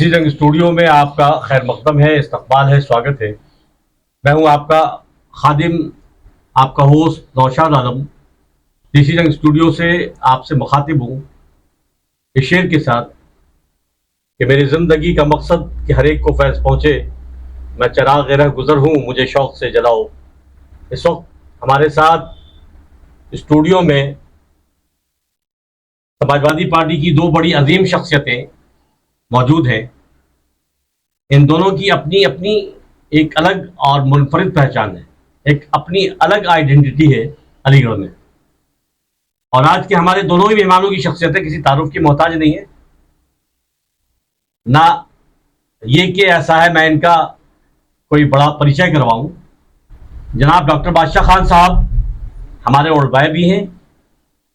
देसी जंग स्टूडियो में आपका खैर मकदम है, इस्तकबाल है, स्वागत है। मैं हूं आपका खादिम, आपका होस्ट नौशाद आलम। देसी जंग स्टूडियो से आपसे मुखातिब हूं इस शेर के साथ कि मेरी ज़िंदगी का मकसद कि हर एक को फैज़ पहुंचे। मैं चिराग रह गुज़र हूं, मुझे शौक़ से जलाओ। इस वक्त हमारे साथ स्टूडियो में समाजवादी पार्टी की दो बड़ी अजीम शख्सियतें मौजूद हैं। इन दोनों की अपनी अपनी एक अलग और मुनफरिद पहचान है, एक अपनी अलग आइडेंटिटी है अलीगढ़ में। और आज के हमारे दोनों ही मेहमानों की शख्सियतें किसी तारुफ की मोहताज नहीं है, ना ये कि ऐसा है मैं इनका कोई बड़ा परिचय करवाऊं। जनाब डॉक्टर बादशाह खान साहब हमारे ओल्ड बॉय भी हैं,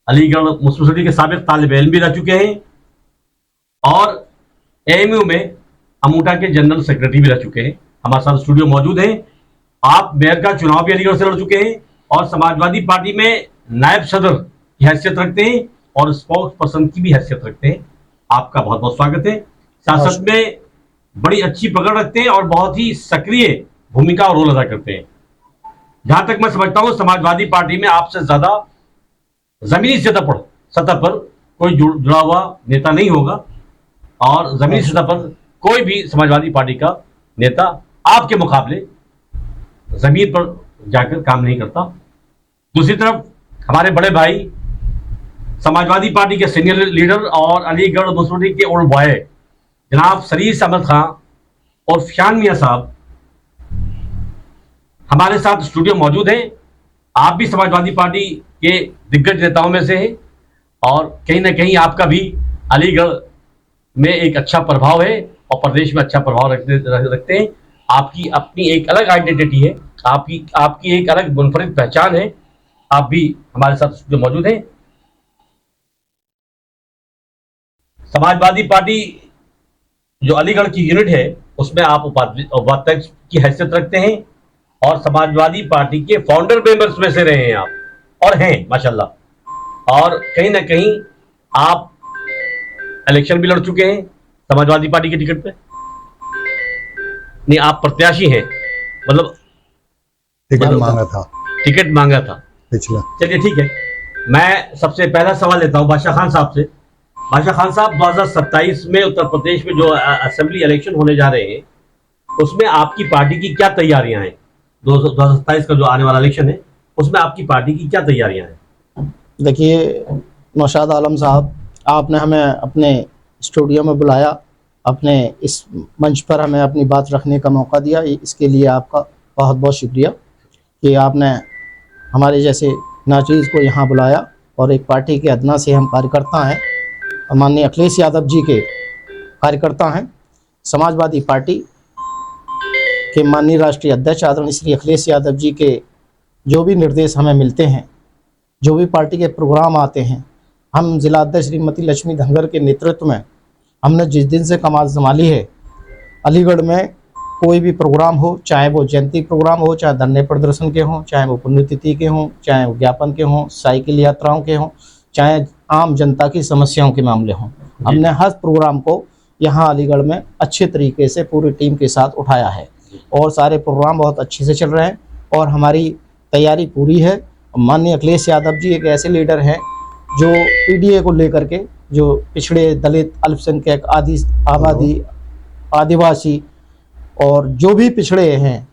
अलीगढ़ मुस्लिम सिटी के साबिक तालिब इल्म भी रह चुके हैं और एएमयू में अमूटा के जनरल सेक्रेटरी भी रह चुके हैं। हमारे साथ स्टूडियो मौजूद हैं। आप मेयर का चुनाव भी अलीगढ़ से लड़ चुके हैं और समाजवादी पार्टी में नायब सदर की हैसियत रखते हैं और स्पोक्स पर्सन की भी हैसियत रखते हैं। आपका बहुत बहुत स्वागत है। सियासत में बड़ी अच्छी पकड़ रखते हैं और बहुत ही सक्रिय भूमिका और रोल अदा करते हैं। जहां तक मैं समझता हूं समाजवादी पार्टी में आपसे ज्यादा जमीनी सतह पर कोई जुड़ा हुआ नेता नहीं होगा और जमीनी सतह पर कोई भी समाजवादी पार्टी का नेता आपके मुकाबले जमीन पर जाकर काम नहीं करता। दूसरी तरफ हमारे बड़े भाई समाजवादी पार्टी के सीनियर लीडर और अलीगढ़ मुस्लिम लीग के ओल्ड बॉय जनाब सरीस अहमद खां और फियान मियां साहब हमारे साथ स्टूडियो मौजूद हैं। आप भी समाजवादी पार्टी के दिग्गज नेताओं में से हैं और कहीं ना कहीं आपका भी अलीगढ़ में एक अच्छा प्रभाव है और प्रदेश में अच्छा प्रभाव रखते हैं। आपकी अपनी एक अलग आइडेंटिटी है, आपकी एक अलग मुनफरिद पहचान है। आप भी हमारे साथ जो मौजूद हैं। समाजवादी पार्टी जो अलीगढ़ की यूनिट है उसमें आप उपाध्यक्ष की हैसियत रखते हैं और समाजवादी पार्टी के फाउंडर मेंबर्स में से रहे हैं आप और हैं माशाल्लाह। और कहीं ना कहीं आप इलेक्शन भी लड़ चुके हैं समाजवादी पार्टी के टिकट पे। नहीं, आप प्रत्याशी हैं, मतलब टिकट मांगा था पिछला। चलिए ठीक है, मैं सबसे पहला सवाल लेता हूं बादशाह खान साहब से। बादशाह खान साहब 2027 में उत्तर प्रदेश में जो असेंबली इलेक्शन होने जा रहे हैं उसमें आपकी पार्टी की क्या तैयारियां हैं? 2027 का जो आने वाला इलेक्शन है उसमें आपकी पार्टी की क्या तैयारियां हैं? देखिए नौशाद आलम साहब, आपने हमें अपने स्टूडियो में बुलाया, अपने इस मंच पर हमें अपनी बात रखने का मौका दिया, इसके लिए आपका बहुत बहुत शुक्रिया कि आपने हमारे जैसे नाचीज़ को यहाँ बुलाया। और एक पार्टी के अदना से हम कार्यकर्ता हैं, माननीय अखिलेश यादव जी के कार्यकर्ता हैं। समाजवादी पार्टी के माननीय राष्ट्रीय अध्यक्ष आदरणीय श्री अखिलेश यादव जी के जो भी निर्देश हमें मिलते हैं, जो भी पार्टी के प्रोग्राम आते हैं, हम जिला अध्यक्ष श्रीमती लक्ष्मी धनगर के नेतृत्व में हमने जिस दिन से कमान संभाली है, अलीगढ़ में कोई भी प्रोग्राम हो, चाहे वो जयंती प्रोग्राम हो, चाहे धरने प्रदर्शन के हों, चाहे वो पुण्यतिथि के हों, चाहे वो ज्ञापन के हों, साइकिल यात्राओं के हों, चाहे आम जनता की समस्याओं के मामले हों, हमने हर प्रोग्राम को यहाँ अलीगढ़ में अच्छे तरीके से पूरी टीम के साथ उठाया है और सारे प्रोग्राम बहुत अच्छे से चल रहे हैं और हमारी तैयारी पूरी है। माननीय अखिलेश यादव जी एक ऐसे लीडर हैं जो पीडीए को लेकर के, जो पिछड़े, दलित, अल्पसंख्यक, आदिवासी और जो भी पिछड़े हैं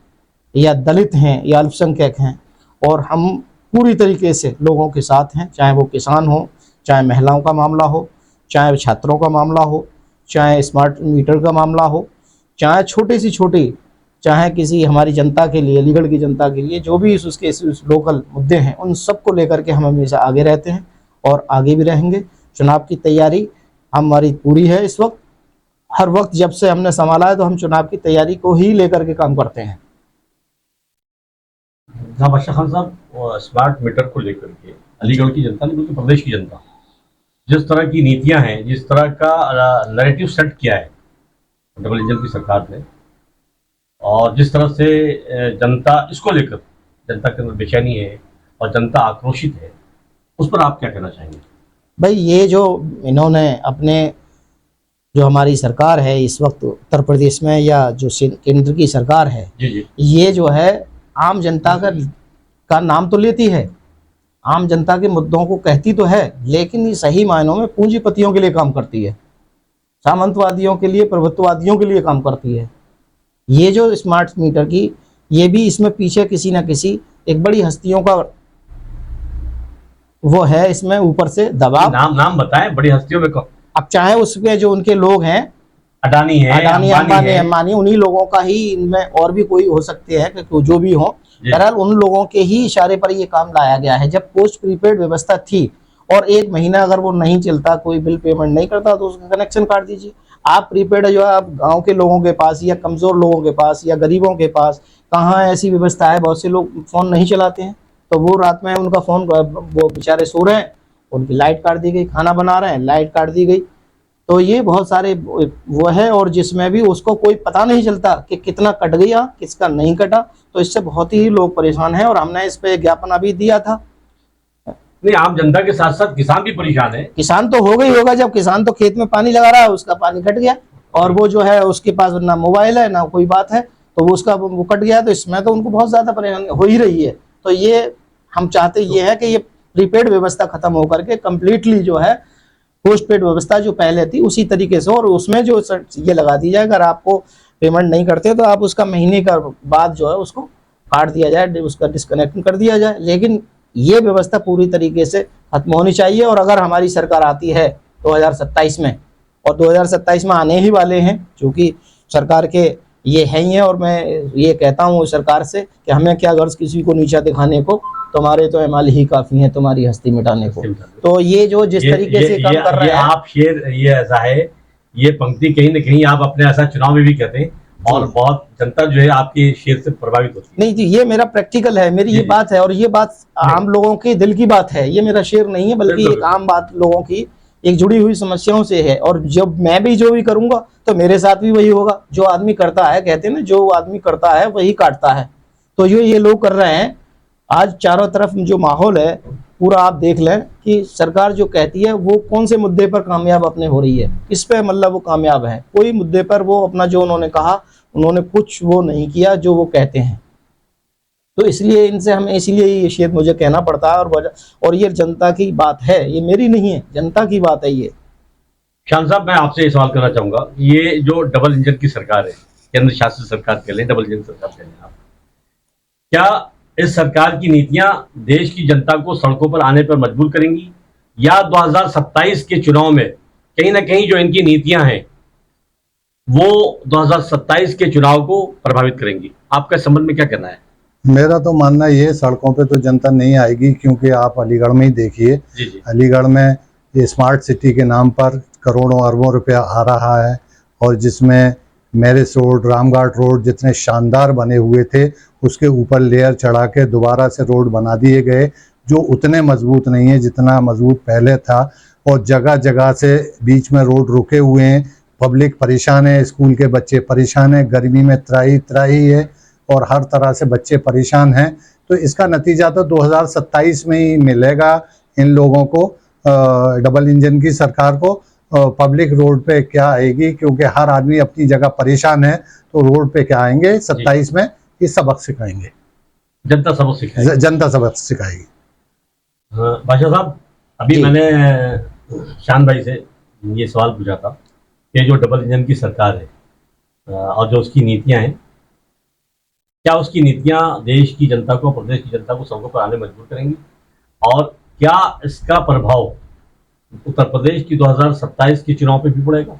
या दलित हैं या अल्पसंख्यक हैं, और हम पूरी तरीके से लोगों के साथ हैं, चाहे वो किसान हो, चाहे महिलाओं का मामला हो, चाहे छात्रों का मामला हो, चाहे स्मार्ट मीटर का मामला हो, चाहे छोटी से छोटी, चाहे किसी हमारी जनता के लिए, अलीगढ़ की जनता के लिए जो भी उसके लोकल मुद्दे हैं, उन सब को लेकर के हम हमेशा आगे रहते हैं और आगे भी रहेंगे। चुनाव की तैयारी हमारी पूरी है इस वक्त। हर वक्त जब से हमने संभाला है तो हम चुनाव की तैयारी को ही लेकर के काम करते हैं। बादशाह खान साहब, स्मार्ट मीटर को लेकर के अलीगढ़ की जनता ने, बल्कि प्रदेश की जनता, जिस तरह की नीतियां हैं, जिस तरह का नैरेटिव सेट किया है डबल इंजन की सरकार ने, और जिस तरह से जनता इसको लेकर, जनता के अंदर बेचैनी है और जनता आक्रोशित है, उस पर आप क्या कहना चाहेंगे? भाई, ये जो इन्होंने अपने जो हमारी सरकार है इस वक्त उत्तर प्रदेश में, या जो केंद्र की सरकार है, जी जी ये जो है आम जनता का नाम तो लेती है, आम जनता के मुद्दों को कहती तो है, लेकिन ये सही मायनों में पूंजीपतियों के लिए काम करती है, सामंतवादियों के लिए, प्रभुत्ववादियों के लिए काम करती है। ये जो स्मार्ट मीटर की, ये भी इसमें पीछे किसी ना किसी एक बड़ी हस्तियों का वो है, इसमें ऊपर से दबाव। नाम बताएं बड़ी हस्तियों में कौन? अब चाहे उसमें जो उनके लोग हैं, अडानी है, अडानी, अंबानी, उन्हीं लोगों का ही, इनमें और भी कोई हो सकते हैं कि जो भी हो, बहरहाल उन लोगों के ही इशारे पर ये काम लाया गया है। जब पोस्ट प्रीपेड व्यवस्था थी और 1 महीना अगर वो नहीं चलता, कोई बिल पेमेंट नहीं करता, तो उसका कनेक्शन काट दीजिए। आप प्रीपेड जो है आप गांव के लोगों के पास या कमजोर लोगों के पास या गरीबों के पास, कहाँ ऐसी व्यवस्था है, बहुत से लोग फोन नहीं चलाते हैं, तो वो रात में उनका फोन, वो बेचारे सो रहे हैं, उनकी लाइट काट दी गई, खाना बना रहे हैं, लाइट काट दी गई। तो ये बहुत सारे वो है, और जिसमें भी उसको कोई पता नहीं चलता कि कितना कट गया, किसका नहीं कटा, तो इससे बहुत ही लोग परेशान हैं। और हमने इस पे ज्ञापन अभी दिया था। नहीं, आम जनता के साथ साथ किसान भी परेशान है। किसान तो हो गई होगा, जब किसान तो खेत में पानी लगा रहा है, उसका पानी कट गया, और वो जो है उसके पास ना मोबाइल है ना कोई बात है, तो वो उसका वो कट गया, तो इसमें तो उनको बहुत ज्यादा परेशानी हो ही रही है। तो ये हम चाहते ये है कि ये प्रीपेड व्यवस्था खत्म होकर के कम्प्लीटली जो है पोस्ट पेड व्यवस्था जो पहले थी उसी तरीके से, और उसमें जो ये लगा दी जाए, अगर आपको पेमेंट नहीं करते तो आप उसका महीने का बाद जो है उसको काट दिया जाए, उसका डिस्कनेक्ट कर दिया जाए। लेकिन ये व्यवस्था पूरी तरीके से खत्म होनी चाहिए। और अगर हमारी सरकार आती है 2027 में, और 2027 में आने ही वाले हैं, क्योंकि सरकार के ये है ही है, और मैं ये कहता हूँ सरकार से कि हमें क्या गर्ज किसी को नीचा दिखाने को, तुम्हारे तो एमाल ही काफी है तुम्हारी हस्ती मिटाने को। तो ये जो जिस तरीके से काम कर रहे हैं आप शेर, ये ऐसा है, ये पंक्ति कहीं ना कहीं आप अपने ऐसा चुनाव में भी कहते हैं, और बहुत जनता जो है आपके शेर से प्रभावित होती है। नहीं जी, ये मेरा प्रैक्टिकल है, मेरी ये बात है, और ये बात आम लोगों के दिल की बात है, ये मेरा शेर नहीं है, बल्कि एक आम बात लोगों की एक जुड़ी हुई समस्याओं से है। और जब मैं भी जो भी करूंगा तो मेरे साथ भी वही होगा। जो आदमी करता है, कहते हैं ना, जो आदमी करता है वही काटता है। तो ये लोग कर रहे हैं। आज चारों तरफ जो माहौल है पूरा आप देख लें कि सरकार जो कहती है वो कौन से मुद्दे पर कामयाब अपने हो रही है, किस पे मतलब वो कामयाब है। कोई मुद्दे पर वो अपना जो उन्होंने कहा, उन्होंने कुछ वो नहीं किया जो वो कहते हैं। तो इसलिए इनसे हमें, इसलिए ये शेर मुझे कहना पड़ता है। और ये जनता की बात है, ये मेरी नहीं है, जनता की बात है ये। शान साहब, मैं आपसे ये सवाल करना चाहूंगा, ये जो डबल इंजन की सरकार है, केंद्र शासित सरकार कह लें, डबल इंजन सरकार कह लें आप, क्या इस सरकार की नीतियां देश की जनता को सड़कों पर आने पर मजबूर करेंगी, या 2027 के चुनाव में कहीं ना कहीं जो इनकी नीतियां हैं वो 2027 के चुनाव को प्रभावित करेंगी? आपका संबंध में क्या कहना है? मेरा तो मानना ये, सड़कों पे तो जनता नहीं आएगी, क्योंकि आप अलीगढ़ में ही देखिए, अलीगढ़ में ये स्मार्ट सिटी के नाम पर करोड़ों अरबों रुपया आ रहा है, और जिसमें मैरिज रोड, रामघाट रोड जितने शानदार बने हुए थे, उसके ऊपर लेयर चढ़ा के दोबारा से रोड बना दिए गए, जो उतने मजबूत नहीं है जितना मजबूत पहले था। और जगह जगह से बीच में रोड रुके हुए हैं, पब्लिक परेशान है, स्कूल के बच्चे परेशान हैं, गर्मी में त्राही त्राही है, और हर तरह से बच्चे परेशान हैं। तो इसका नतीजा तो 2027 में ही मिलेगा इन लोगों को, डबल इंजन की सरकार को। पब्लिक रोड पे क्या आएगी, क्योंकि हर आदमी अपनी जगह परेशान है, तो रोड पे क्या आएंगे 27 में? ये सबक सिखाएंगे, जनता सबक सिखाएगी, जनता सबक सिखाएगी। बादशाह साहब, अभी मैंने शान भाई से ये सवाल पूछा था कि जो डबल इंजन की सरकार है और जो उसकी नीतियां हैं, क्या उसकी नीतियां देश की जनता को, प्रदेश की जनता को सड़कों पर आने मजबूर करेंगी, और क्या इसका प्रभाव उत्तर प्रदेश की 2027 के चुनाव पे भी पड़ेगा?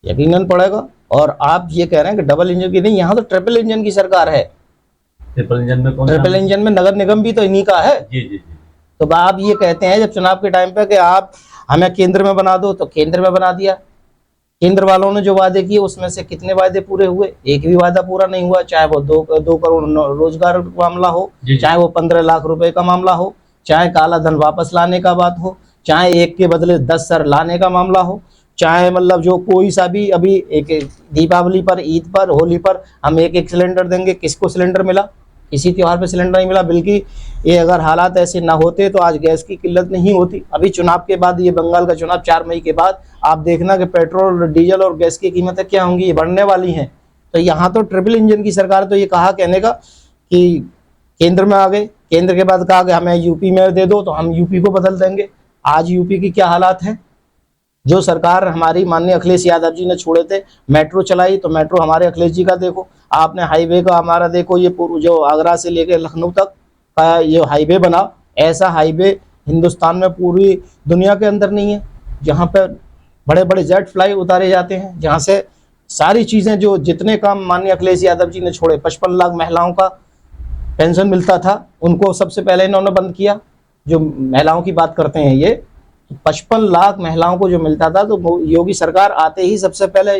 यकीनन पड़ेगा। और आप ये कह रहे हैं कि डबल इंजन की नहीं, यहाँ तो ट्रिपल इंजन की सरकार है। ट्रिपल इंजन में कौन? ट्रिपल इंजन में नगर निगम भी तो इन्हीं का है। जी जी जी। तो आप ये कहते हैं जब चुनाव के टाइम पे कि आप हमें केंद्र में बना दो, तो केंद्र में बना दिया। केंद्र वालों ने जो वादे किए उसमें से कितने वादे पूरे हुए? एक भी वादा पूरा नहीं हुआ। चाहे वो 2 करोड़ रोजगार का मामला हो, चाहे वो 15 लाख रुपए का मामला हो, चाहे काला धन वापस लाने का बात हो, चाहे एक के बदले 10 सर लाने का मामला हो, चाहे मतलब जो कोई सा भी, अभी एक दीपावली पर, ईद पर, होली पर हम एक सिलेंडर देंगे, किसको सिलेंडर मिला? इसी त्योहार पे सिलेंडर नहीं मिला, बल्कि ये अगर हालात ऐसे ना होते तो आज गैस की किल्लत नहीं होती। अभी चुनाव के बाद, ये बंगाल का चुनाव 4 मई के बाद आप देखना कि पेट्रोल, डीजल और गैस की कीमतें क्या होंगी, ये बढ़ने वाली हैं। तो यहाँ तो ट्रिपल इंजन की सरकार, तो ये कहा कहने का कि केंद्र में आ गए, केंद्र के बाद कहा कि हमें यूपी में दे दो तो हम यूपी को बदल देंगे। आज यूपी की क्या हालात है, जो सरकार हमारी माननीय अखिलेश यादव जी ने छोड़े थे, मेट्रो चलाई, तो मेट्रो हमारे अखिलेश जी का देखो, आपने हाईवे का हमारा देखो, ये जो आगरा से लेकर लखनऊ तक का ये हाईवे बना, ऐसा हाईवे हिंदुस्तान में पूरी दुनिया के अंदर नहीं है, जहाँ पे बड़े बड़े जेट फ्लाई उतारे जाते हैं, जहाँ से सारी चीज़ें, जो जितने काम माननीय अखिलेश यादव जी ने छोड़े, 55 लाख महिलाओं का पेंशन मिलता था, उनको सबसे पहले इन्होंने बंद किया। जो महिलाओं की बात करते हैं, ये 55 लाख महिलाओं को जो मिलता था, तो योगी सरकार आते ही सबसे पहले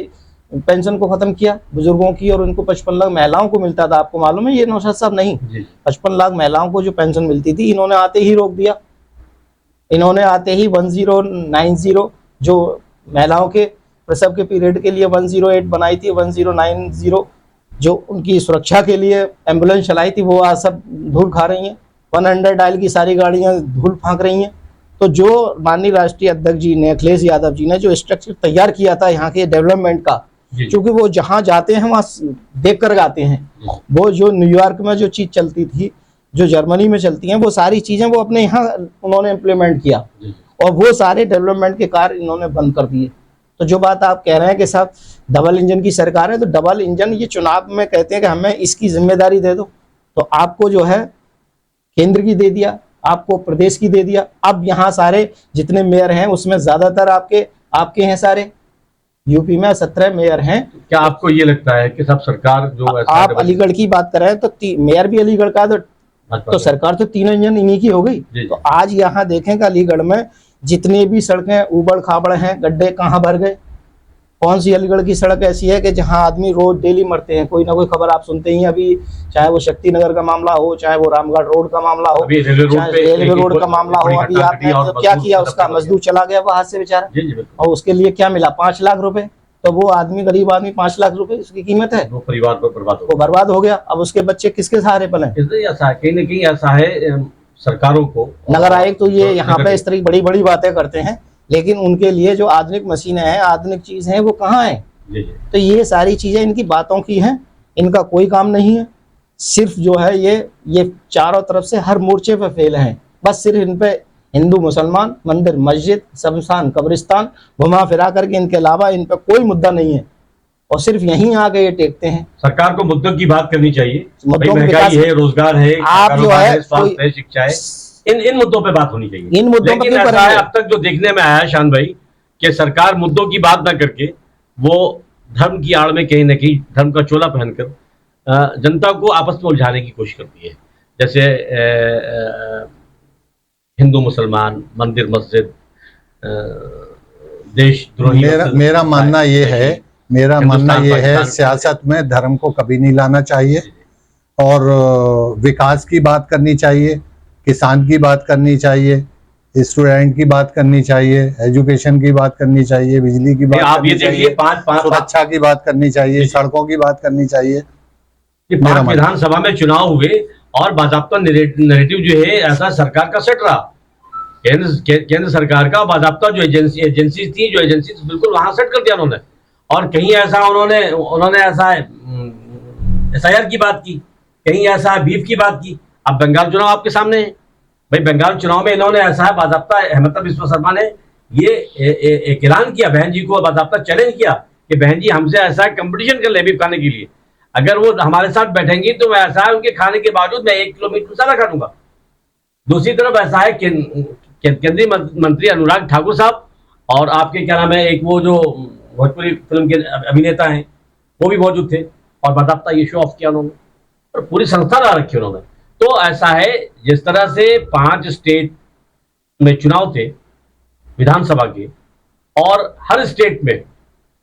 पेंशन को खत्म किया बुजुर्गों की, और उनको 55 लाख महिलाओं को मिलता था। आपको मालूम है ये नौशाद साहब? नहीं, 55 लाख महिलाओं को जो पेंशन मिलती थी, इन्होंने आते ही रोक दिया। इन्होंने आते ही 1090 जो महिलाओं के प्रसव के पीरियड के लिए 108 बनाई थी, 1090 जो उनकी सुरक्षा के लिए एम्बुलेंस चलाई थी, वो आज सब धूल खा रही हैं। 100 डायल की सारी गाड़ियां धूल फांक रही हैं। तो जो माननीय राष्ट्रीय अध्यक्ष जी ने, अखिलेश यादव जी ने जो स्ट्रक्चर तैयार किया था यहाँ के डेवलपमेंट का, क्योंकि वो जहाँ जाते हैं वहाँ देख कर आते हैं, वो जो न्यूयॉर्क में जो चीज़ चलती थी, जो जर्मनी में चलती हैं, वो सारी चीज़ें वो अपने यहाँ उन्होंने इम्प्लीमेंट किया, और वो सारे डेवलपमेंट के कार्य इन्होंने बंद कर दिए। तो जो बात आप कह रहे हैं कि साहब डबल इंजन की सरकार है, तो डबल इंजन ये चुनाव में कहते हैं कि हमें इसकी जिम्मेदारी दे दो, तो आपको जो है केंद्र की दे दिया, आपको प्रदेश की दे दिया। अब यहाँ सारे जितने मेयर हैं उसमें ज्यादातर आपके हैं सारे। यूपी में 17 मेयर हैं। क्या आपको ये लगता है कि सब सरकार जो आप अलीगढ़ की बात कर रहे हैं, तो मेयर भी अलीगढ़ का, तो सरकार तो तीनों इंजन इन्हीं की हो गई। तो आज यहाँ देखें कि अलीगढ़ में जितनी भी सड़कें उबड़ खाबड़ हैं, गड्ढे कहाँ भर गए। कौन सी अलीगढ़ की सड़क ऐसी है कि जहां आदमी रोज डेली मरते हैं? कोई ना कोई खबर आप सुनते ही, अभी चाहे वो शक्ति नगर का मामला हो, चाहे वो रामगढ़ रोड का मामला हो, रेलवे रोड का मामला हो। अभी आपने तो क्या किया, उसका मजदूर चला गया वहां से बेचारा, और उसके लिए क्या मिला? 5 लाख रुपए। तो वो आदमी, गरीब आदमी, 5 लाख रुपए उसकी कीमत है, वो परिवार पर बर्बाद हो गया। अब उसके बच्चे किसके सहारे पले? कहीं न कहीं ऐसा है सरकारों को। नगर आयुक्त तो ये यहाँ पे इस तरह बड़ी बड़ी बातें करते हैं, लेकिन उनके लिए जो आधुनिक मशीनें हैं, आधुनिक चीज हैं, वो कहाँ है? तो ये सारी चीजें इनकी बातों की हैं, इनका कोई काम नहीं है। सिर्फ जो है ये चारों तरफ से हर मोर्चे पे फेल हैं। बस सिर्फ इन पे हिंदू मुसलमान, मंदिर मस्जिद, शमशान कब्रिस्तान घुमा फिरा करके, इनके अलावा इन पे कोई मुद्दा नहीं है, और सिर्फ यहीं आके ये टेकते हैं। सरकार को मुद्दों की बात करनी चाहिए। महंगाई है, रोजगार है, आप जो है स्वास्थ्य है, शिक्षा है, इन मुद्दों पे बात होनी चाहिए। इन मुद्दों पर क्यों कर रहे हैं? अब तक जो देखने में आया शान भाई, कि सरकार मुद्दों की बात ना करके वो धर्म की आड़ में कहीं ना कहीं धर्म का चोला पहनकर जनता को आपस में उलझाने की कोशिश करती है। जैसे हिंदू मुसलमान, मंदिर मस्जिद, देशद्रोही। मेरा मानना ये है सियासत में धर्म को कभी नहीं लाना चाहिए, और विकास की बात करनी चाहिए, किसान की बात करनी चाहिए, स्टूडेंट की बात करनी चाहिए, एजुकेशन की बात करनी चाहिए, बिजली की बात करनी चाहिए, सुरक्षा की बात करनी चाहिए, सड़कों की बात करनी चाहिए। 5 विधानसभा में चुनाव हुए और बाजाप्ता नैरेटिव जो है ऐसा सरकार का सेट रहा, केंद्र सरकार का बाजाप्ता जो एजेंसी थी बिल्कुल वहां सेट कर दिया उन्होंने। और कहीं ऐसा उन्होंने ऐसा SIR की बात की, कहीं ऐसा बीफ की बात की। अब बंगाल चुनाव आपके सामने है भाई। बंगाल चुनाव में इन्होंने ऐसा है बाजाप्ता, हेमंत बिस्वा शर्मा ने ये एक ऐलान किया, बहन जी को बाजाप्ता चैलेंज किया कि बहन जी हमसे ऐसा कंपटीशन कर ले बीफ खाने के लिए, अगर वो हमारे साथ बैठेंगी तो मैं ऐसा है उनके खाने के बावजूद मैं 1 किलो मीट मसाला खा लूंगा। दूसरी तरफ ऐसा है केंद्रीय मंत्री अनुराग ठाकुर साहब, और आपके क्या नाम है, एक वो जो भोजपुरी फिल्म के अभिनेता हैं, वो भी मौजूद थे, और बाजाप्ता ये शो ऑफ किया उन्होंने, और पूरी संस्था ला रखी उन्होंने। तो ऐसा है, जिस तरह से 5 स्टेट में चुनाव थे विधानसभा के, और हर स्टेट में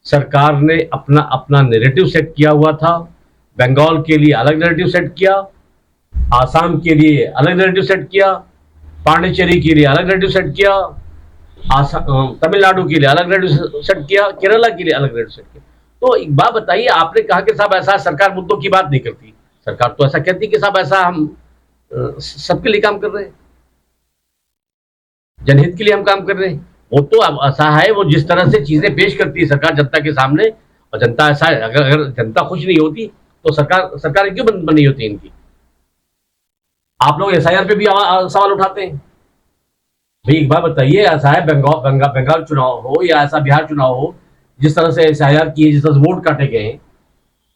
सरकार ने अपना अपना नैरेटिव सेट किया हुआ था। बंगाल के लिए अलग नैरेटिव सेट किया, आसाम के लिए अलग नैरेटिव सेट किया, पांडिचेरी के लिए अलग नैरेटिव सेट किया, तमिलनाडु के लिए अलग नैरेटिव सेट किया, केरला के लिए अलग नैरेटिव सेट किया। तो एक बात बताइए, आपने कहा कि साहब ऐसा सरकार मुद्दों की बात नहीं करती, सरकार तो ऐसा कहती है कि साहब ऐसा हम सबके लिए काम कर रहे हैं, जनहित के लिए हम काम कर रहे हैं। वो तो अब ऐसा है, वो जिस तरह से चीजें पेश करती है सरकार जनता के सामने, और जनता ऐसा है, अगर जनता खुश नहीं होती तो सरकार क्यों बनी होती है इनकी। आप लोग एसआईआर पे भी सवाल उठाते हैं। भाई एक बार बताइए, ऐसा है बंगाल चुनाव हो या ऐसा बिहार चुनाव हो, जिस तरह से एसआईआर की, जिस तरह से वोट काटे गए हैं,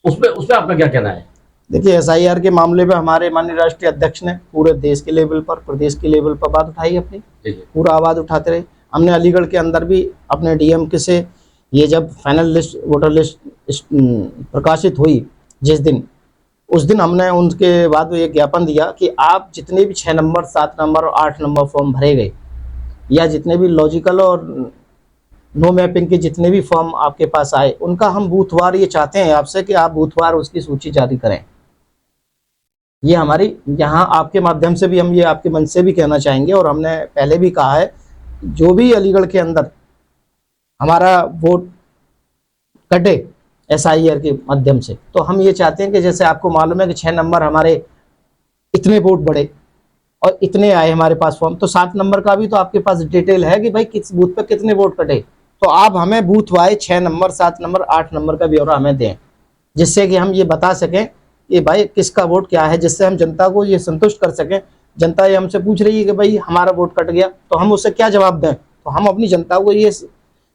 उसमें आपका क्या कहना है? देखिए, एसआईआर के मामले में हमारे माननीय राष्ट्रीय अध्यक्ष ने पूरे देश के लेवल पर, प्रदेश के लेवल पर बात उठाई अपनी, पूरा आवाज उठाते रहे। हमने अलीगढ़ के अंदर भी अपने डीएम के से ये जब फाइनल लिस्ट, वोटर लिस्ट प्रकाशित हुई जिस दिन, उस दिन हमने उनके बाद ये ज्ञापन दिया कि आप जितने भी 6 नंबर, 7 नंबर और 8 नंबर फॉर्म भरे गए, या जितने भी लॉजिकल और नो मैपिंग के जितने भी फॉर्म आपके पास आए, उनका हम बूथवार ये चाहते हैं आपसे कि आप बूथवार उसकी सूची जारी करें। ये हमारी यहाँ आपके माध्यम से भी हम ये आपके मंच से भी कहना चाहेंगे, और हमने पहले भी कहा है, जो भी अलीगढ़ के अंदर हमारा वोट कटे एसआईआर के माध्यम से, तो हम ये चाहते हैं कि जैसे आपको मालूम है कि 6 नंबर हमारे इतने वोट बढ़े और इतने आए हमारे पास फॉर्म, तो 7 नंबर का भी तो आपके पास डिटेल है कि भाई किस बूथ पे कितने वोट कटे, तो आप हमें booth wise 6 number, 7 number, 8 number का ब्यौरा हमें दें, जिससे कि हम ये बता सकें कि भाई किसका वोट क्या है, जिससे हम जनता को ये संतुष्ट कर सकें। जनता ये हमसे पूछ रही है कि भाई हमारा वोट कट गया, तो हम उससे क्या जवाब दें, तो हम अपनी जनता को ये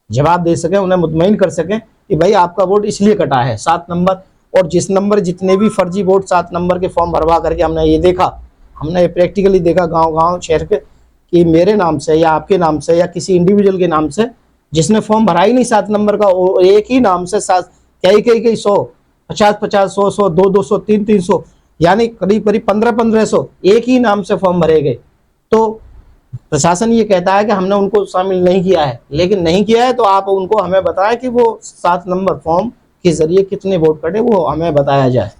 जवाब दे सकें, उन्हें मुतमईन कर सकें कि भाई आपका वोट इसलिए कटा है 7 नंबर। और जिस नंबर जितने भी फर्जी वोट 7 नंबर के फॉर्म भरवा करके हमने ये देखा, हमने ये प्रैक्टिकली देखा गांव-गांव शहर के, कि मेरे नाम से या आपके नाम से या किसी इंडिविजुअल के नाम से जिसने फॉर्म भरा ही नहीं 7 नंबर का, वो एक ही नाम से कई 100, 50, 100, 200, 300, यानी करीब 1500 एक ही नाम से फॉर्म भरे गए। तो प्रशासन ये कहता है कि हमने उनको शामिल नहीं किया है, लेकिन नहीं किया है तो आप उनको हमें बताएं कि वो 7 नंबर फॉर्म के जरिए कितने वोट कटे, वो हमें बताया जाए।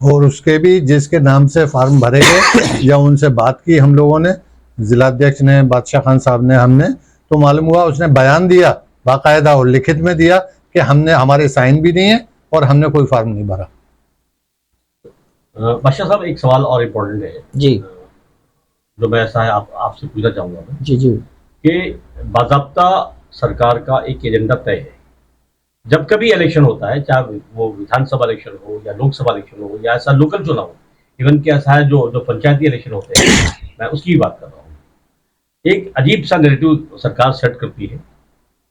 और उसके भी जिसके नाम से फॉर्म भरे गए या उनसे बात की हम लोगों ने, जिलाध्यक्ष ने, बादशाह खान साहब ने, हमने तो मालूम हुआ उसने बयान दिया बाकायदा और लिखित में दिया कि हमने, हमारे साइन भी नहीं है और हमने कोई फॉर्म नहीं भरा। बादशाह साहब, एक सवाल और इम्पोर्टेंट है जी, जो मैं ऐसा है आपसे पूछना चाहूंगा मैं, जी जी, कि बाज़ाब्ता सरकार का एक एजेंडा तय है। जब कभी इलेक्शन होता है, चाहे वो विधानसभा इलेक्शन हो या लोकसभा इलेक्शन हो या ऐसा लोकल चुनाव हो, इवन कि ऐसा है जो पंचायती इलेक्शन होते हैं, मैं उसकी बात कर रहा हूँ, एक अजीब सा नैरेटिव सरकार सेट करती है।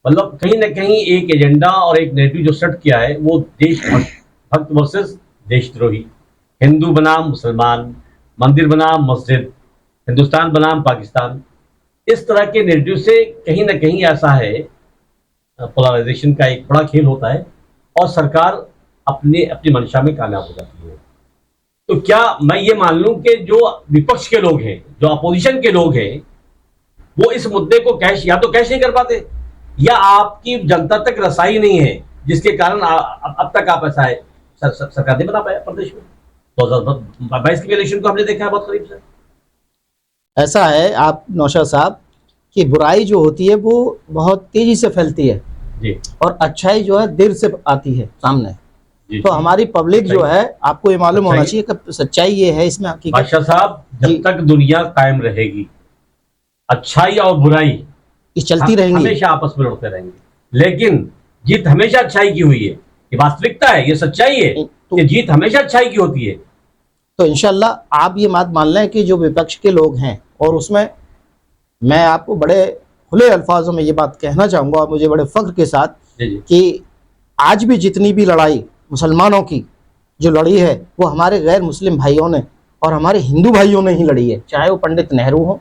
मतलब कहीं ना कहीं एक एजेंडा और एक नैरेटिव जो सेट किया है, वो देशभक्त वर्सेस देशद्रोही, हिंदू बनाम मुसलमान, मंदिर बनाम मस्जिद, हिंदुस्तान बनाम पाकिस्तान, इस तरह के नैरेटिव से कहीं ना कहीं ऐसा है, पोलराइजेशन का एक बड़ा खेल होता है और सरकार अपनी मंशा में कामयाब हो जाती है। तो क्या मैं ये मान लूं कि जो विपक्ष के लोग हैं, जो अपोजिशन के लोग हैं, वो इस मुद्दे को या तो कैश नहीं कर पाते, या आपकी जनता तक रसाई नहीं है, जिसके कारण अब तक आप ऐसा है सरकार नहीं बना पाया प्रदेश में। 2022 के इलेक्शन को हमने देखा है बहुत करीब से। ऐसा है आप नौशाद साहब कि बुराई जो होती है वो बहुत तेजी से फैलती है जी, और अच्छाई जो है देर से आती है सामने। जी, तो हमारी पब्लिक जो है, आपको ये मालूम होना चाहिए कि सच्चाई ये है इसमें हकीकत। बादशाह साहब, जब तक दुनिया कायम रहेगी, अच्छाई और बुराई चलती रहेंगी, हमेशा आपस में लड़ते रहेंगे, लेकिन जीत हमेशा अच्छाई की हुई है। ये वास्तविकता है, ये सच्चाई है कि जीत हमेशा अच्छाई की होती है। तो इंशाल्लाह आप ये बात मान लें कि जो विपक्ष के लोग हैं, और उसमें मैं आपको बड़े खुले अल्फाजों में ये बात कहना चाहूँगा, और मुझे बड़े फख्र के साथ, कि आज भी जितनी भी लड़ाई मुसलमानों की जो लड़ी है, वो हमारे गैर मुस्लिम भाइयों ने और हमारे हिंदू भाइयों ने ही लड़ी है। चाहे वो पंडित नेहरू हों,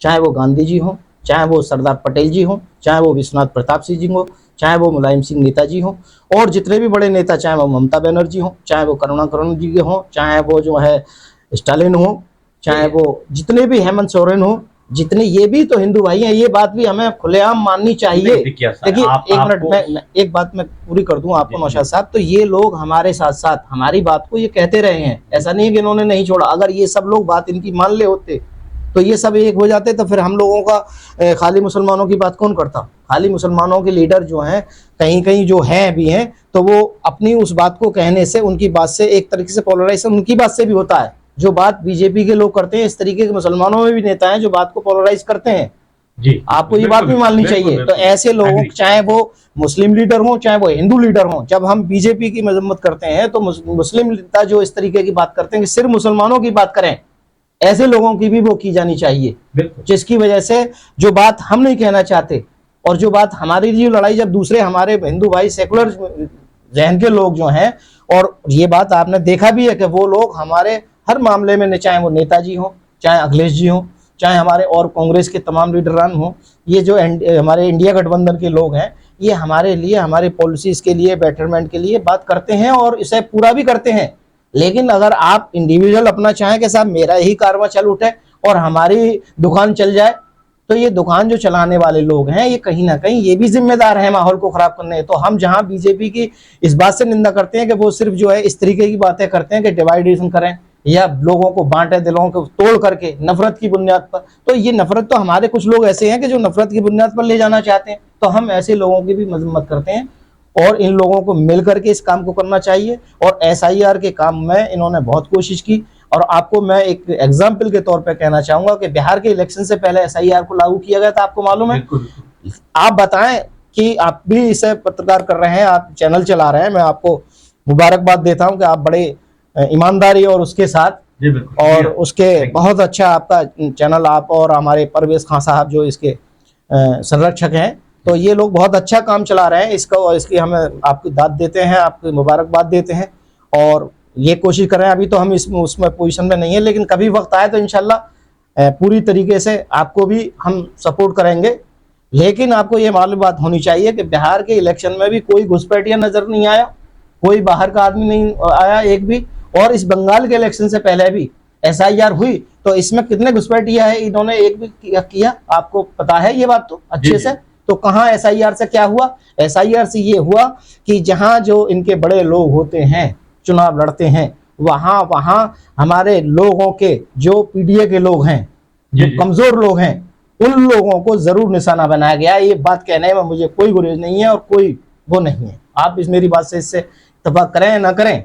चाहे वो गांधी जी हों, चाहे वो सरदार पटेल जी हों, चाहे वो विश्वनाथ प्रताप सिंह जी हों, चाहे वो मुलायम सिंह नेताजी हों, और जितने भी बड़े नेता, चाहे वो ममता बनर्जी हों, चाहे वो करुणा जी हों, चाहे वो जो है स्टालिन हों, चाहे वो जितने भी हेमंत सोरेन हों, जितने, ये भी तो हिंदू भाई हैं। ये बात भी हमें खुलेआम माननी चाहिए। देखिए, एक मिनट, मैं एक बात मैं पूरी कर दूं आपको नौशाद साहब। तो ये लोग हमारे साथ साथ हमारी बात को ये कहते रहे हैं, ऐसा नहीं है कि इन्होंने नहीं छोड़ा। अगर ये सब लोग बात इनकी मान ले होते तो ये सब एक हो जाते तो फिर हम लोगों का खाली मुसलमानों की बात कौन करता। खाली मुसलमानों के लीडर जो हैं कहीं कहीं जो हैं भी हैं, तो वो अपनी उस बात को कहने से, उनकी बात से एक तरीके से पोलराइजेशन उनकी बात से भी होता है। जो बात बीजेपी के लोग करते हैं, इस तरीके के मुसलमानों में भी नेता हैं जो बात को पोलराइज करते हैं। जी, आपको ये बात भी माननी चाहिए। तो ऐसे लोगों, चाहे वो मुस्लिम लीडर हो चाहे वो हिंदू लीडर हो, जब हम बीजेपी की मजम्मत करते हैं तो मुस्लिम नेता जो इस तरीके की बात करते हैं कि सिर्फ मुसलमानों की बात करें, ऐसे लोगों की भी वो की जानी चाहिए, जिसकी वजह से जो बात हम नहीं कहना चाहते और जो बात हमारी जो लड़ाई, जब दूसरे हमारे हिंदू भाई सेकुलर जहन के लोग जो हैं, और ये बात आपने देखा भी है कि वो लोग हमारे हर मामले में, चाहे वो नेताजी हो, चाहे अखिलेश जी हो, चाहे हमारे और कांग्रेस के तमाम लीडरान हो, ये जो हमारे इंडिया गठबंधन के लोग हैं, ये हमारे लिए, हमारे पॉलिसीज के लिए, बेटरमेंट के लिए बात करते हैं और इसे पूरा भी करते हैं। लेकिन अगर आप इंडिविजुअल अपना चाहें कि साहब मेरा ही कारवां चल उठे और हमारी दुकान चल जाए, तो ये दुकान जो चलाने वाले लोग हैं ये कहीं ना कहीं ये भी जिम्मेदार है माहौल को खराब करने। तो हम जहां बीजेपी की इस बात से निंदा करते हैं कि वो सिर्फ जो है इस तरीके की बातें करते हैं कि डिवाइडेशन करें या लोगों को बांटे, दिलों को तोड़ करके नफरत की बुनियाद पर, तो ये नफरत तो हमारे कुछ लोग ऐसे हैं कि जो नफरत की बुनियाद पर ले जाना चाहते हैं। तो हम ऐसे लोगों की भी मजम्मत करते हैं और इन लोगों को मिल करके इस काम को करना चाहिए। और SIR के काम में इन्होंने बहुत कोशिश की। और आपको मैं एक एग्जाम्पल के तौर पे कहना चाहूंगा कि बिहार के इलेक्शन से पहले SIR को लागू किया गया था, आपको मालूम है? आप बताएं कि आप भी इसे पत्रकार कर रहे हैं, आप चैनल चला रहे हैं, मैं आपको मुबारकबाद देता हूं कि आप बड़े ईमानदारी और उसके साथ और उसके बहुत अच्छा आपका चैनल, आप और हमारे परवेज खान साहब जो इसके संरक्षक हैं, तो ये लोग बहुत अच्छा काम चला रहे हैं इसका, और इसकी हमें आपकी दाद देते हैं, आपकी मुबारकबाद देते हैं और ये कोशिश कर रहे हैं। अभी तो हम उसमें पोजीशन में नहीं है, लेकिन कभी वक्त आए तो इंशाल्लाह पूरी तरीके से आपको भी हम सपोर्ट करेंगे। लेकिन आपको ये मालूम बात होनी चाहिए कि बिहार के इलेक्शन में भी कोई घुसपैठिया नजर नहीं आया, कोई बाहर का आदमी नहीं आया एक भी। और इस बंगाल के इलेक्शन से पहले भी SIR हुई तो इसमें कितने घुसपैठिया है, इन्होंने एक भी किया? आपको पता है ये बात तो अच्छे से। तो कहाँ SIR से क्या हुआ? SIR से ये हुआ कि जहां जो इनके बड़े लोग होते हैं, चुनाव लड़ते हैं, वहां हमारे लोगों के जो PDA के लोग हैं, जो कमजोर लोग हैं, उन लोगों को जरूर निशाना बनाया गया। ये बात कहने में मुझे कोई गुरेज नहीं है और कोई वो नहीं है, आप इस मेरी बात से इससे इत्तेफाक करें ना करें,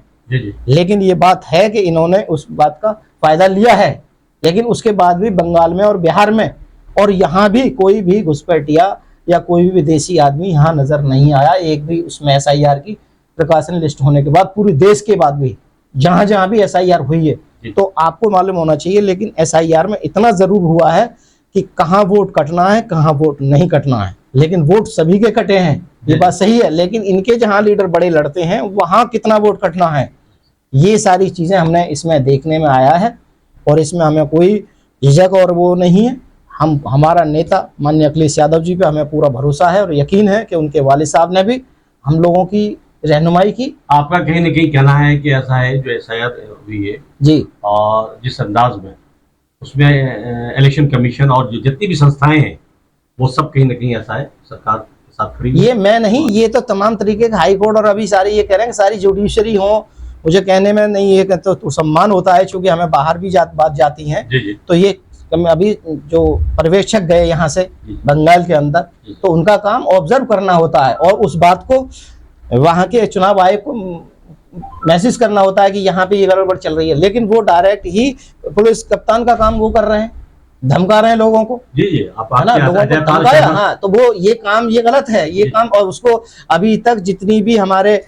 लेकिन ये बात है कि इन्होंने उस बात का फायदा लिया है। लेकिन उसके बाद भी बंगाल में और बिहार में और यहाँ भी कोई भी घुसपैठिया या कोई भी विदेशी आदमी यहाँ नजर नहीं आया एक भी। उसमें SIR की प्रकाशन लिस्ट होने के बाद पूरे देश के बाद भी जहां जहां भी SIR हुई है, तो आपको मालूम होना चाहिए। लेकिन SIR में इतना जरूर हुआ है कि कहाँ वोट कटना है, कहाँ वोट नहीं कटना है, लेकिन वोट सभी के कटे हैं, ये बात सही है। लेकिन इनके जहां लीडर बड़े लड़ते हैं वहां कितना वोट कटना है, ये सारी चीजें हमने इसमें देखने में आया है और इसमें हमें कोई झिझक और वो नहीं है। हमारा नेता माननीय अखिलेश यादव जी पे हमें पूरा भरोसा है और यकीन है कि उनके वालिद साहब ने भी हम लोगों की रहनुमाई की। आपका कहीं ना कहीं कहना है कि ऐसा है जो SIR हुई है जी, और जिस अंदाज में उसमें इलेक्शन कमीशन और जो जितनी भी संस्थाएं हैं वो सब कहीं ना कहीं ऐसा है सरकार के साथ खड़ी। ये मैं नहीं, ये तो तमाम तरीके के हाई कोर्ट और अभी सारी ये कह रहे हैं कि सारी जुडिशरी हो, मुझे कहने में नहीं ये तो सम्मान होता है, चूंकि हमें बाहर भी बात जाती है। तो ये अभी जो पर्यवेक्षक गए यहाँ से बंगाल के अंदर, तो उनका काम ऑब्जर्व करना होता है और उस बात को वहाँ के चुनाव आयोग को मैसेज करना होता है कि यहाँ पे ये गड़बड़ चल रही है। लेकिन वो डायरेक्ट ही पुलिस कप्तान का काम वो कर रहे हैं, धमका रहे हैं लोगों को। आप है ना, लोगों को धमकाया। हाँ, तो वो ये काम ये गलत है ये काम। और उसको अभी तक जितनी भी हमारे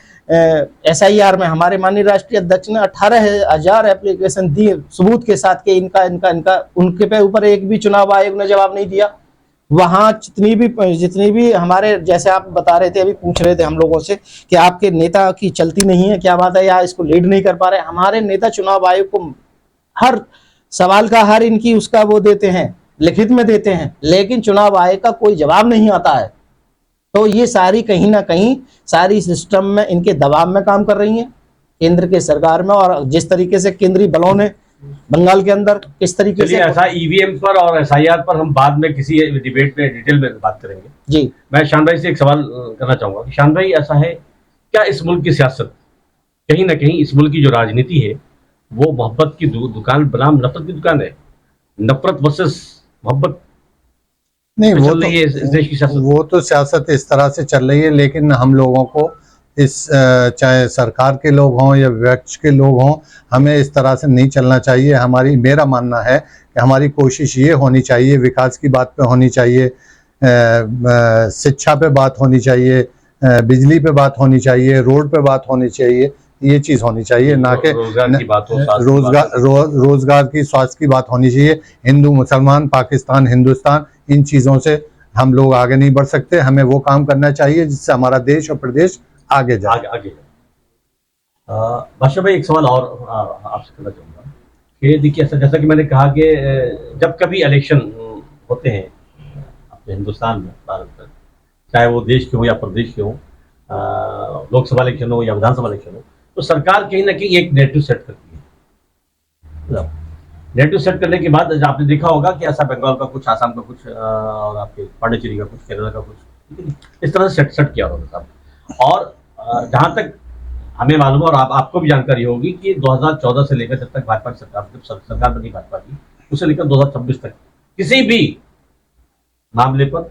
SIR में हमारे माननीय राष्ट्रीय अध्यक्ष ने 18,000 एप्लीकेशन दी सबूत के साथ कि इनका उनके पे ऊपर एक भी चुनाव आयोग ने जवाब नहीं दिया। वहां जितनी भी हमारे, जैसे आप बता रहे थे, अभी पूछ रहे थे हम लोगों से कि आपके नेता की चलती नहीं है, क्या बात है, या इसको लीड नहीं कर पा रहे। हमारे नेता चुनाव आयोग को हर सवाल का हर इनकी उसका वो देते हैं, लिखित में देते हैं, लेकिन चुनाव आयोग का कोई जवाब नहीं आता है। तो ये सारी कहीं ना कहीं सारी सिस्टम में इनके दबाव में काम कर रही हैं, केंद्र के सरकार में। और जिस तरीके से केंद्रीय बलों ने बंगाल के अंदर किस तरीके से ऐसा EVM पर और SIR पर हम बाद में किसी डिबेट में डिटेल में बात करेंगे। जी, मैं शान भाई से एक सवाल करना चाहूंगा कि शान भाई, ऐसा है क्या इस मुल्क की सियासत कहीं ना कहीं, इस मुल्क की जो राजनीति है वो मोहब्बत की दुकान बनाम नफरत की दुकान है? नफरत वर्सेस मोहब्बत नहीं, पे वो चल रही है इस देश की सियासत। वो तो सियासत इस तरह से चल रही है, लेकिन हम लोगों को चाहे सरकार के लोग हों या विपक्ष के लोग हों, हमें इस तरह से नहीं चलना चाहिए। मेरा मानना है कि हमारी कोशिश ये होनी चाहिए, विकास की बात पे होनी चाहिए, शिक्षा पे बात होनी चाहिए, बिजली पे बात होनी चाहिए, रोड पे बात होनी चाहिए, ये चीज़ होनी चाहिए, ना कि रोजगार की बात हो, स्वास्थ्य की बात हो। रोजगार की, स्वास्थ्य की बात होनी चाहिए। हिंदू मुसलमान, पाकिस्तान हिंदुस्तान, इन चीज़ों से हम लोग आगे नहीं बढ़ सकते। हमें वो काम करना चाहिए जिससे हमारा देश और प्रदेश आगे जाए। आगे बादशाह भाई, एक सवाल और आपसे करना चाहूँगा कि देखिए, ऐसा जैसा कि मैंने कहा कि जब कभी इलेक्शन होते हैं अपने हिंदुस्तान में, भारत में, चाहे वो देश के हो या प्रदेश के हो, लोकसभा इलेक्शन हो या विधानसभा इलेक्शन हो, तो सरकार कहीं ना कहीं एक नेरेटिव सेट करती है। नेरेटिव सेट करने के बाद आपने देखा होगा कि ऐसा बंगाल का कुछ, आसाम का कुछ, और आपके पांडिचेरी का कुछ, केरला का कुछ, इस तरह से सेट किया उन्होंने साहब। और जहाँ तक हमें मालूम है और आपको भी जानकारी होगी कि 2014 से लेकर जब तक भाजपा की सरकार बनी भाजपा की, उसे लेकर 2026 तक किसी भी मामले पर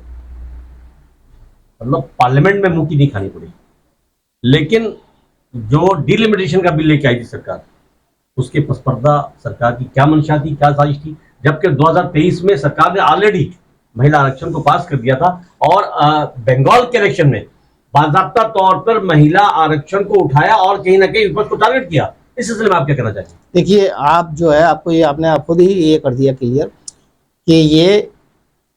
मतलब पार्लियामेंट में मुंह की नहीं खानी पड़ी। लेकिन जो डिलिमिटेशन का बिल लेके आई थी सरकार, उसके पसपर्दा सरकार की क्या मंशा थी, क्या साजिश थी, जबकि 2023 में सरकार ने ऑलरेडी महिला आरक्षण को पास कर दिया था और बंगाल के इलेक्शन में बाकायदा तौर पर महिला आरक्षण को उठाया और कहीं ना कहीं विपक्ष को टारगेट किया। इस सिलसिले में आप क्या कहना चाहेंगे? देखिए, आप जो है, आपको ये आपने आप खुद ही ये कर दिया क्लियर कि ये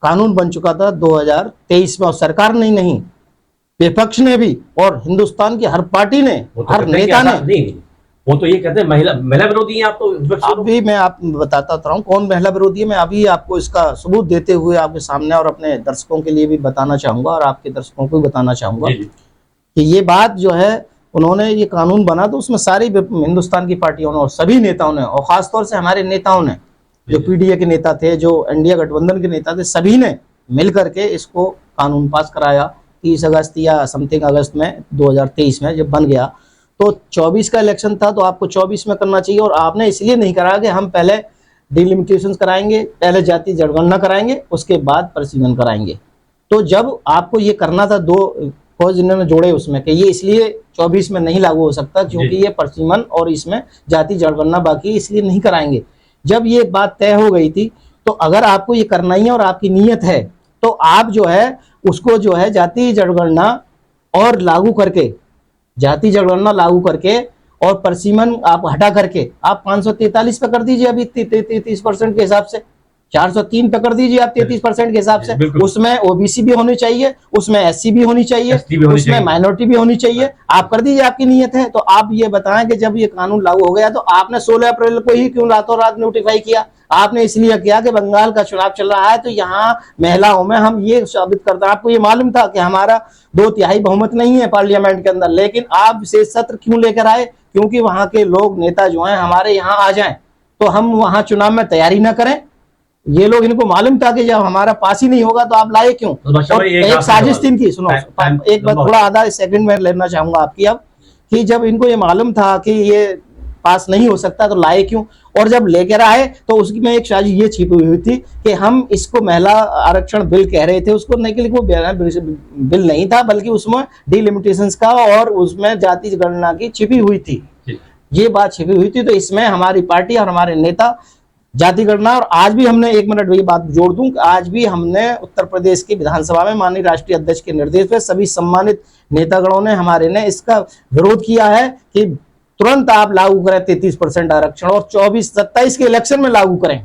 कानून बन चुका था 2023 में, और सरकार नहीं, विपक्ष ने भी और हिंदुस्तान की हर पार्टी ने, हर नेता ने। नहीं, वो तो ये कहते हैं महिला विरोधी हैं आप, तो अभी मैं आप बताता हूँ कौन महिला विरोधी है। मैं अभी आपको इसका सबूत देते हुए आपके सामने और अपने दर्शकों के लिए भी बताना चाहूंगा और आपके दर्शकों को भी बताना चाहूंगा कि ये बात जो है, उन्होंने ये कानून बना तो उसमें सारी हिंदुस्तान की पार्टियों ने और सभी नेताओं ने, और खासतौर से हमारे नेताओं ने, जो पीडीए के नेता थे, जो इंडिया गठबंधन के नेता थे, सभी ने मिल करके इसको कानून पास कराया 30 अगस्त या समथिंग अगस्त में 2023 में जब बन गया। तो 24 का इलेक्शन था तो आपको 24 में करना चाहिए, और आपने इसलिए नहीं करा कि हम पहले डिलिमिटेशन कराएंगे, पहले जाति जनगणना कराएंगे, उसके बाद परिसीमन कराएंगे। तो जब आपको ये करना था, दो कॉज इन्होंने जोड़े उसमें कि ये इसलिए 24 में नहीं लागू हो सकता क्योंकि ये परिसीमन और इसमें जाति जनगणना बाकी, इसलिए नहीं कराएंगे। जब ये बात तय हो गई थी, तो अगर आपको ये करना ही है और आपकी नीयत है, तो आप जो है उसको जो है जाति जनगणना और लागू करके, जाति जनगणना लागू करके और परिसीमन आप हटा करके आप 543 पे कर दीजिए अभी 33% के हिसाब से, 403 पे कर दीजिए आप 33% के हिसाब से। उसमें ओबीसी भी होनी चाहिए, उसमें एससी भी होनी चाहिए, उसमें माइनॉरिटी भी होनी चाहिए। आप कर दीजिए, आपकी नीयत है। तो आप ये बताएं कि जब ये कानून लागू हो गया तो आपने 16 अप्रैल को ही क्यों रातों रात नोटिफाई किया? आपने इसलिए किया कि बंगाल का चुनाव चल रहा है तो यहाँ महिलाओं में हम ये साबित करते हैं। आपको ये मालूम था कि हमारा 2/3 बहुमत नहीं है पार्लियामेंट के अंदर, लेकिन आप विशेष सत्र क्यों लेकर आए? क्योंकि वहां के लोग, नेता जो हैं हमारे यहाँ आ जाएं तो हम वहां चुनाव में तैयारी ना करें। ये लोग, इनको मालूम था कि जब हमारा पास ही नहीं होगा तो आप लाए क्यों? और एक साजिश थी इनकी। सुनो, एक बात थोड़ा आधा सेकंड में लेना चाहूंगा आपकी अब, कि जब इनको ये मालूम था कि ये पास नहीं हो सकता तो लाए क्यों? और जब लेकर आए तो उसकी में एक साजिश ये छिपी हुई थी कि हम इसको महिला आरक्षण बिल कह रहे थे, उसको नहीं, कि वो बिल नहीं था, बल्कि उसमें डिलिमिटेशंस का और उसमें जाति गणना की छिपी हुई थी, ये बात छिपी हुई थी। तो इसमें हमारी पार्टी और हमारे नेता जाति गणना, और आज भी हमने, एक मिनट ये बात जोड़ दूं, आज भी हमने उत्तर प्रदेश की विधानसभा में माननीय राष्ट्रीय अध्यक्ष के निर्देश पे सभी सम्मानित नेतागणों ने, हमारे ने इसका विरोध किया है कि तुरंत आप लागू करें 33% आरक्षण और 24-27 के इलेक्शन में लागू करें।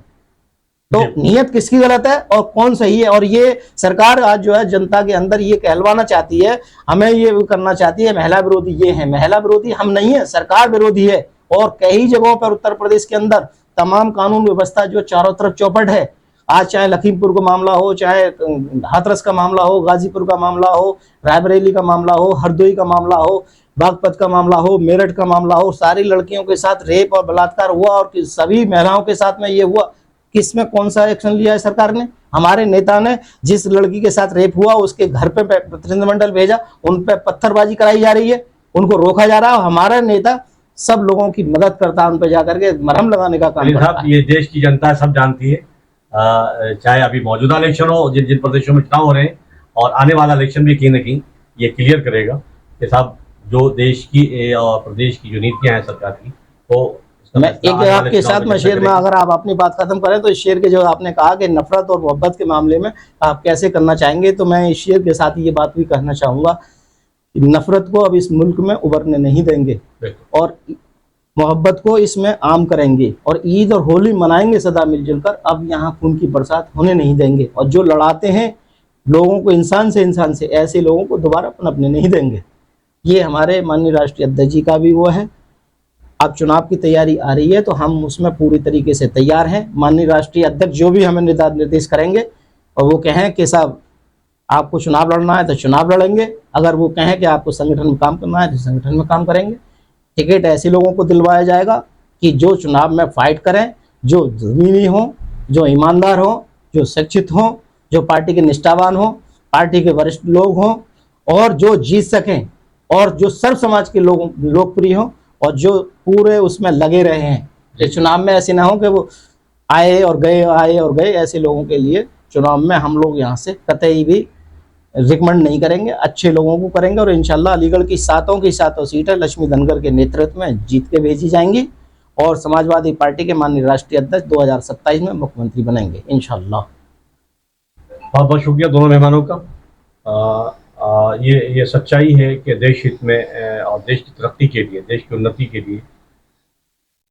तो नीयत किसकी गलत है और कौन सही है? और ये सरकार आज जो है जनता के अंदर ये कहलवाना चाहती है, हमें ये करना चाहती है महिला विरोधी ये है। महिला विरोधी हम नहीं है, सरकार विरोधी है। और कई जगहों पर उत्तर प्रदेश के अंदर तमाम कानून व्यवस्था जो चारों तरफ चौपट है, आज चाहे लखीमपुर का मामला हो, चाहे हाथरस का मामला हो, गाजीपुर का मामला हो, रायबरेली का मामला हो, हरदोई का मामला हो, बागपत का मामला हो, मेरठ का मामला हो, सारी लड़कियों के साथ रेप और बलात्कार हुआ और सभी महिलाओं के साथ में ये हुआ। किसमें कौन सा एक्शन लिया है सरकार ने? हमारे नेता ने जिस लड़की के साथ रेप हुआ उसके घर पे प्रतिनिधिमंडल भेजा, उन पे पत्थरबाजी कराई जा रही है, उनको रोका जा रहा है। हमारा नेता सब लोगों की मदद करता है, उन पे जाकर के मरहम लगाने का काम करता है। ये देश की जनता सब जानती है चाहे अभी मौजूदा इलेक्शन हो, जिन जिन प्रदेशों में चुनाव हो रहे हैं, और आने वाला इलेक्शन भी कहीं ना कहीं ये क्लियर करेगा कि साहब जो देश की और प्रदेश की जो नीतियां हैं सरकार की, तो मैं एक आपके साथ मैं शेर में, अगर आप अपनी बात खत्म करें तो इस शेर के जो आपने कहा कि नफरत और मोहब्बत के मामले में आप कैसे करना चाहेंगे, तो मैं इस शेर के साथ ये बात भी कहना चाहूँगा कि नफरत को अब इस मुल्क में उभरने नहीं देंगे और मोहब्बत को इसमें आम करेंगे और ईद और होली मनाएंगे सदा मिलजुल कर। अब यहाँ खून की बरसात होने नहीं देंगे और जो लड़ाते हैं लोगों को इंसान से, ऐसे लोगों को दोबारा पनपने नहीं देंगे। ये हमारे माननीय राष्ट्रीय अध्यक्ष जी का भी वो है। अब चुनाव की तैयारी आ रही है तो हम उसमें पूरी तरीके से तैयार हैं। माननीय राष्ट्रीय अध्यक्ष जो भी हमें निर्देश करेंगे और वो कहें कि साहब आपको चुनाव लड़ना है तो चुनाव लड़ेंगे, अगर वो कहें कि आपको संगठन में काम करना है तो संगठन में काम करेंगे। टिकट ऐसे लोगों को दिलवाया जाएगा कि जो चुनाव में फाइट करें, जो ज़मीनी हों, जो ईमानदार हों, जो शिक्षित हों, जो पार्टी के निष्ठावान हों, पार्टी के वरिष्ठ लोग हों और जो जीत सकें और जो सर्व समाज के लोगों लोकप्रिय हों और जो पूरे उसमें लगे रहे हैं। कि चुनाव में ऐसे ना हो कि वो आए और गए, ऐसे लोगों के लिए चुनाव में हम लोग यहाँ से कतई भी रिकमेंड नहीं करेंगे, अच्छे लोगों को करेंगे और इंशाल्लाह अलीगढ़ की सातों सीटें लक्ष्मी धनगर के नेतृत्व में जीत के भेजी जाएंगी और समाजवादी पार्टी के माननीय राष्ट्रीय अध्यक्ष 2027 में मुख्यमंत्री बनेंगे इंशाल्लाह। बहुत बहुत शुक्रिया दोनों मेहमानों का। ये सच्चाई है कि देश हित में और देश की तरक्की के लिए, देश की उन्नति के लिए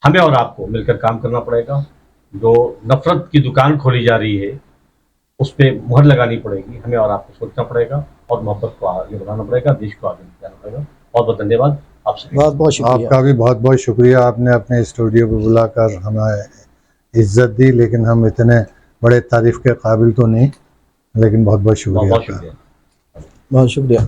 हमें और आपको मिलकर काम करना पड़ेगा। जो नफरत की दुकान खोली जा रही है उस पर मुहर लगानी पड़ेगी, हमें और आपको सोचना पड़ेगा और मोहब्बत को आगे बढ़ाना पड़ेगा, देश को आगे बढ़ाना पड़ेगा। बहुत बहुत धन्यवाद आपसे। बहुत बहुत शुक्रिया। आपका भी बहुत बहुत शुक्रिया, आपने अपने स्टूडियो पर बुलाकर हमें इज्जत दी, लेकिन हम इतने बड़े तारीफ के काबिल तो नहीं, लेकिन बहुत बहुत शुक्रिया। बहुत शुक्रिया। बहुत शुक्रिया।